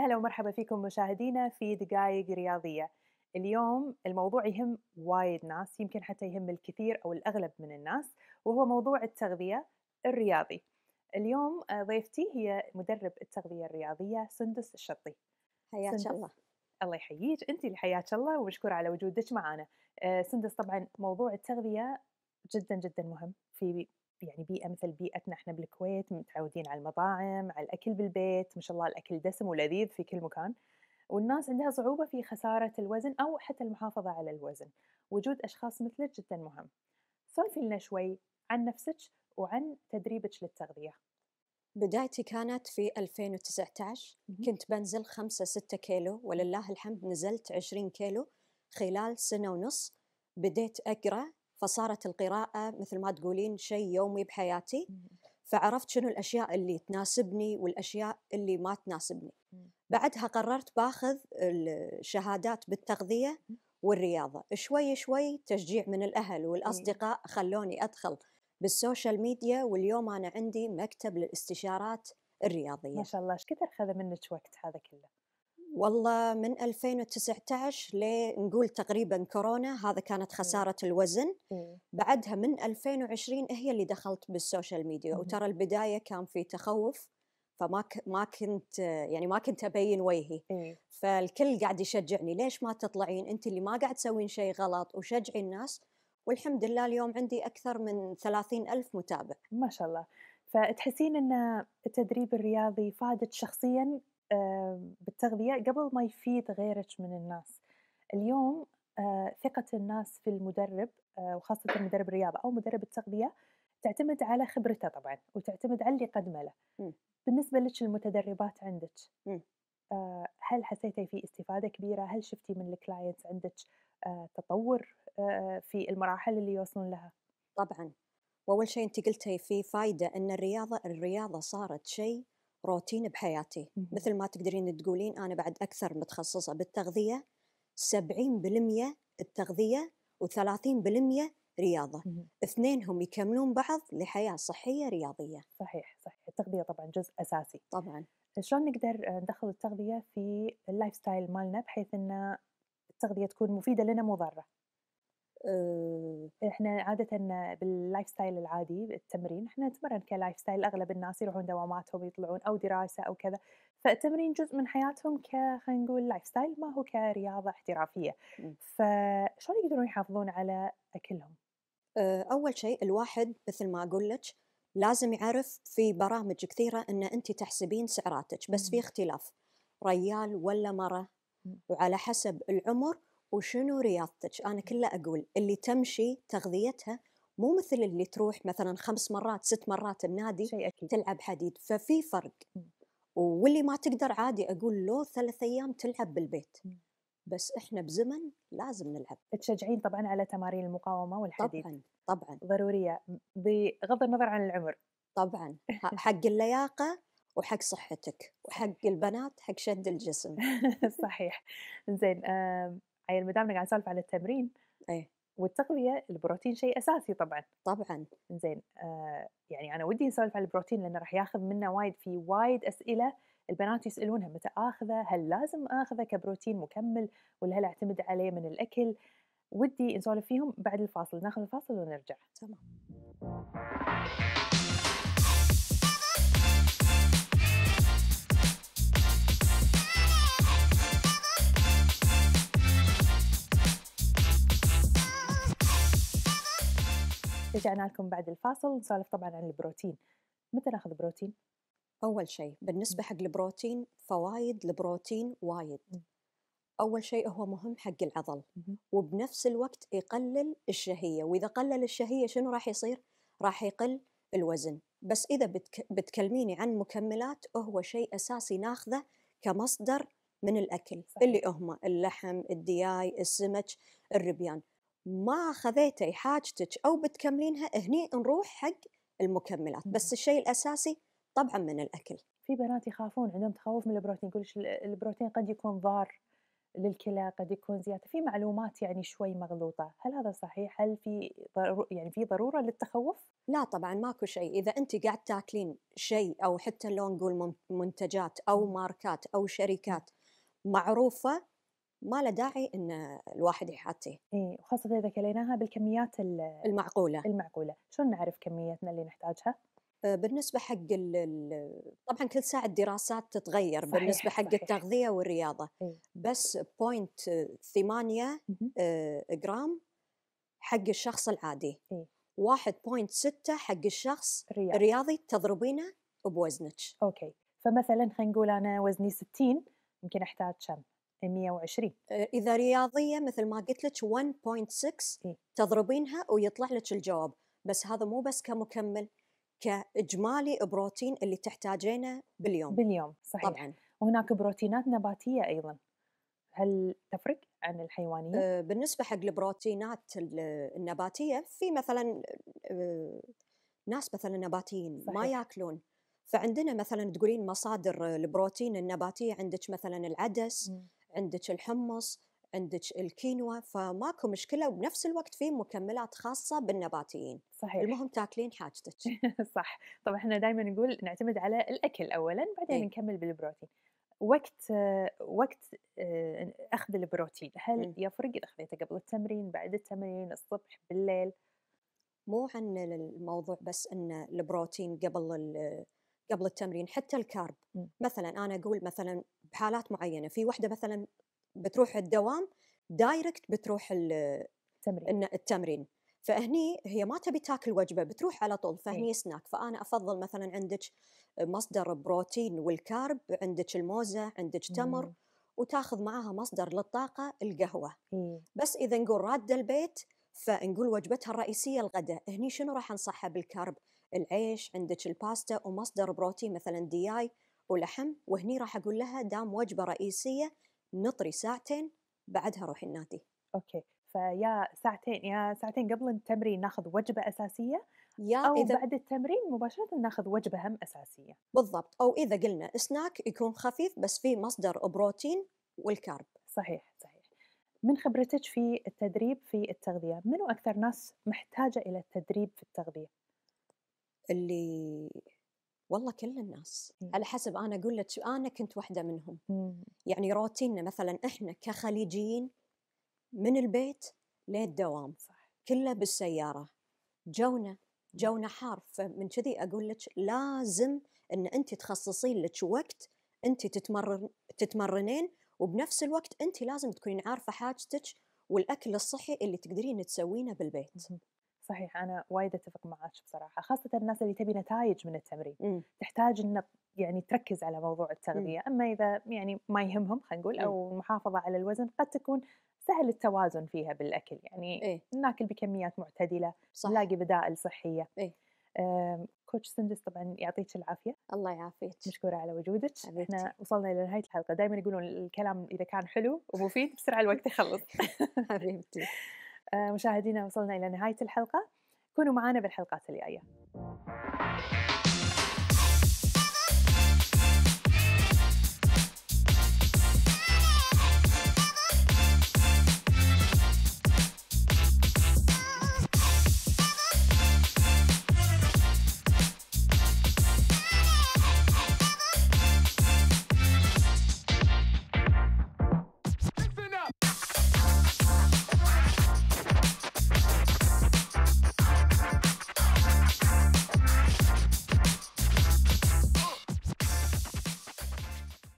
يا هلا ومرحبا فيكم مشاهدينا في دقائق رياضية. اليوم الموضوع يهم وايد ناس، يمكن حتى يهم الكثير أو الأغلب من الناس، وهو موضوع التغذية الرياضي. اليوم ضيفتي هي مدرب التغذية الرياضية سندس الشطي. حياك سندس، الله. الله يحييك، أنتِ اللي حياك الله ومشكورة على وجودِك معانا. سندس، طبعًا موضوع التغذية جدًا، جدًا مهم في يعني بيئة مثل بيئتنا إحنا بالكويت، متعودين على المطاعم، على الأكل بالبيت، ما شاء الله الأكل دسم ولذيذ في كل مكان، والناس عندها صعوبة في خسارة الوزن أو حتى المحافظة على الوزن. وجود أشخاص مثلِك جدًا مهم. سولفي لنا شوي عن نفسِك وعن تدريبِك للتغذية. بدايتي كانت في 2019. اهم، كنت بنزل 5 6 كيلو، ولله الحمد نزلت 20 كيلو خلال سنة ونص. بديت أقرأ، فصارت القراءة مثل ما تقولين شيء يومي بحياتي. اهم، فعرفت شنو الأشياء اللي تناسبني والأشياء اللي ما تناسبني. إمم، بعدها قررت باخذ الشهادات بالتغذية اهم، والرياضة. شوي شوي تشجيع من الأهل إي، والأصدقاء خلوني أدخل بالسوشيال ميديا، واليوم أنا عندي مكتب للاستشارات ما الرياضية. شاء الله، إيش كثر خذ منِك وقت هذا كله؟ والله من 2019 لنقول تقريبا كورونا، هذا كانت إمم، خسارة الوزن. إي، بعدها من 2020 هي اللي دخلت بالسوشيال ميديا، اهم، وترى البداية كان في تخوف. ما كنت يعني ما كنت أبين وجهي. إي. فالكل قاعد يشجعني، ليش ما تطلعين أنت اللي ما قاعد تسوين شيء غلط، وشجعي الناس. والحمد لله اليوم عندي أكثر من 30,000 متابع. ما شاء الله. فتحسين إن التدريب الرياضي فادِك شخصيًا بالتغذية قبل ما يفيد غيرِك من الناس. اليوم ثقة الناس في المدرب، وخاصةً مدرب الرياضة أو مدرب التغذية، تعتمد على خبرته طبعًا، وتعتمد على اللي قدمه له. مم. بالنسبة لِك المتدربات عندِك، مم. هل حسيتِ في استفادة كبيرة؟ هل شفتِ من الclients عندِك تطوّر في المراحل اللي يوصلون لها؟ طبعا. وأول شيء أنت قلتي فيه فايدة، أن الرياضة صارت شيء روتين بحياتي. اهم، مثل ما تقدرين تقولين أنا بعد أكثر متخصصة بالتغذية. 70% التغذية و30% رياضة. اهم. اثنينهم يكملون بعض لحياة صحية رياضية. صحيح، صحيح. التغذية طبعًا جزء أساسي. طبعا. شلون نقدر ندخّل التغذية في الlife style مالنا بحيث إن التغذية تكون مفيدة لنا مو ضارة؟ أه. إحنا عادةً بالlife style العادي التمرين، إحنا نتمرن كlife style، أغلب الناس يروحون دواماتهم يطلعون أو دراسة أو كذا، فالتمرين جزء من حياتهم خلينا نقول life style، ما هو كرياضة احترافية. م. فشلون يقدرون يحافظون على أكلهم؟ أول شيء الواحد مثل ما أقول لك لازم يعرف في برامج كثيرة أن أنت تحسبين سعراتك، بس في إمم، اختلاف ريال ولا مرة، إمم، وعلى حسب العمر وشنو رياضتك. أنا كله أقول اللي تمشي تغذيتها مو مثل اللي تروح مثلا 5 مرات 6 مرات النادي شيء أكيد. تلعب حديد، ففي فرق. إمم، واللي ما تقدر عادي أقول له 3 أيام تلعب بالبيت. إمم. بس إحنا بزمن لازم نلعب. تشجعين طبعًا على تمارين المقاومة والحديد. طبعا. طبعا. ضرورية، بغض النظر عن العمر. طبعًا، حق اللياقة وحق صحتك، وحق صحيح. البنات حق شد الجسم. صحيح. زين، عيل ما دامنا قاعد نسولف عن التمرين إيه. والتغذية، البروتين شيء أساسي طبعًا. طبعًا. زين، يعني أنا ودي نسولف عن البروتين لأنه راح ياخذ منا وايد، في وايد أسئلة البنات يسألونها متى آخذه؟ هل لازم آخذه كبروتين مكمل والّا هل أعتمد عليه من الأكل؟ ودي نسولف فيهم بعد الفاصل، ناخذ الفاصل ونرجع. تمام. رجعنا لكم بعد الفاصل نسولف طبعًا عن البروتين. متى ناخذ بروتين؟ أول شيء بالنسبة إمم، حق البروتين، فوايد البروتين وايد. إمم، أول شيء هو مهم حق العضل، اهم، وبنفس الوقت يقلل الشهية، وإذا قلل الشهية شنو راح يصير؟ راح يقل الوزن. بس إذا بتكلميني عن مكملات، هو شيء أساسي ناخذه كمصدر من الأكل اللي صحيح. هم اللحم، الدياي، السمك، الربيان. ما خذيتي حاجتك أو بتكملينها، هني نروح حق المكملات. اهم. بس الشيء الأساسي طبعا من الأكل. في بنات يخافون، عندهم تخوّف من البروتين، يقول لِك البروتين قد يكون ضار. للكلى قد يكون زيادة، في معلومات يعني شوي مغلوطة، هل هذا صحيح؟ هل في يعني في ضرورة للتخوّف؟ لا طبعًا ماكو شيء، إذا أنتِ قاعد تاكلين شيء أو حتى لو نقول منتجات أو إمم، ماركات أو إمم، شركات معروفة، ما له داعي إن الواحد يحاتيه، وخاصةً إذا كليناها بالكميات المعقولة. المعقولة، شلون نعرف كميتنا اللي نحتاجها؟ بالنسبة حق ال طبعًا كل ساعة الدراسات تتغيّر بالنسبة صحيح، حق صحيح، التغذية والرياضة، إي، بس point 8 اهم، جرام حق الشخص العادي، إي، 1.6 حق الشخص الرياضي، الرياضي تضربينه بوزنِك. أوكي، فمثلًا خلينا نقول أنا وزني 60 يمكن أحتاج كم؟ 120 إذا رياضية مثل ما قُلت لِك 1.6 إي، تضربينها ويطلع لِك الجواب، بس هذا مو بس كمُكمل، كإجمالي بروتين اللي تحتاجينه باليوم، باليوم، صحيح، طبعًا. وهناك بروتينات نباتية أيضًا، هل تفرق عن الحيوانية؟ بالنسبة حق البروتينات النباتية في مثلًا آآ ناس مثلًا نباتيين ما صحيح، ياكلون، فعندنا مثلًا تقولين مصادر البروتين النباتية عندِك مثلًا العدس، إمم، عندِك الحمص، عندِك الكينوا، فماكو مشكلة وبنفس الوقت في مكملات خاصة بالنباتيين، صحيح. المهم تاكلين حاجتِك. صح، طبعًا إحنا دايمًا نقول نعتمد على الأكل أولًا، بعدين إيه، نكمّل بالبروتين. وقت أخذ البروتين، هل إمم. يفرق إذا أخذيته قبل التمرين، بعد التمرين، الصبح، بالليل؟ مو عن الموضوع بس إن البروتين قبل التمرين، حتى الكارب، إمم، مثلًا أنا أقول مثلًا بحالات معينة، في وحدة مثلًا بتروح الدوام direct بتروح تمرين، التمرين، فهني هي ما تبي تاكل وجبة بتروح على طول، إيه، فهني سناك، فأنا أفضّل مثلًا عندِك مصدر بروتين والكارب، عندِك الموزة، عندِك تمر، إمم، وتاخذ معاها مصدر للطاقة القهوة. إيه، بس إذا نقول رادة البيت، فنقول وجبتها الرئيسية الغدا، هني شنو راح أنصحها بالكرب؟ العيش، عندِك الباستا ومصدر بروتين مثلًا دياي ولحم، وهني راح أقول لها دام وجبة رئيسية نطري ساعتين بعدها روحي النادي، أوكي، يا ساعتين قبل التمرين ناخذ وجبة أساسية، يا أو إذا بعد التمرين مباشرةً ناخذ وجبة هم أساسية. بالضبط، أو إذا قلنا سناك يكون خفيف بس فيه مصدر بروتين والكرب. صحيح، صحيح. من خبرتِك في التدريب في التغذية، منو أكثر ناس محتاجة إلى التدريب في التغذية؟ اللي والله كل الناس، إمم، على حسب أنا أقول لِك أنا كنت واحدة منهم، إمم، يعني روتيننا مثلًا إحنا كخليجيين من البيت للدوام صح، كله بالسيارة، جونا إمم، جونا حار، فمن كذي أقول لِك لازم إن أنتِ تخصصين لِك وقت أنتِ تتمرنين، وبنفس الوقت أنتِ لازم تكونين عارفة حاجتِك والأكل الصحي اللي تقدرين تسوينه بالبيت. اهم، صحيح أنا وايد أتفق معاك بصراحة، خاصةً الناس اللي تبي نتايج من التمرين، إمم، تحتاج إنه يعني تركّز على موضوع إمم، التغذية، أما إذا يعني ما يهمهم خلينا نقول إمم، أو المحافظة على الوزن قد تكون سهل التوازن فيها بالأكل، يعني إيه، ناكل بكميات معتدلة، صح، نلاقي بدائل صحية. إيه، كوتش سندس طبعًا يعطيك العافية. الله يعافيك، مشكورة على وجودِك، إحنا حبيبتي، وصلنا إلى نهاية الحلقة، دايمًا يقولون الكلام إذا كان حلو ومفيد بسرعة الوقت يخلص. حبيبتي. مشاهدينا وصلنا إلى نهاية الحلقة، كونوا معانا بالحلقات الجاية.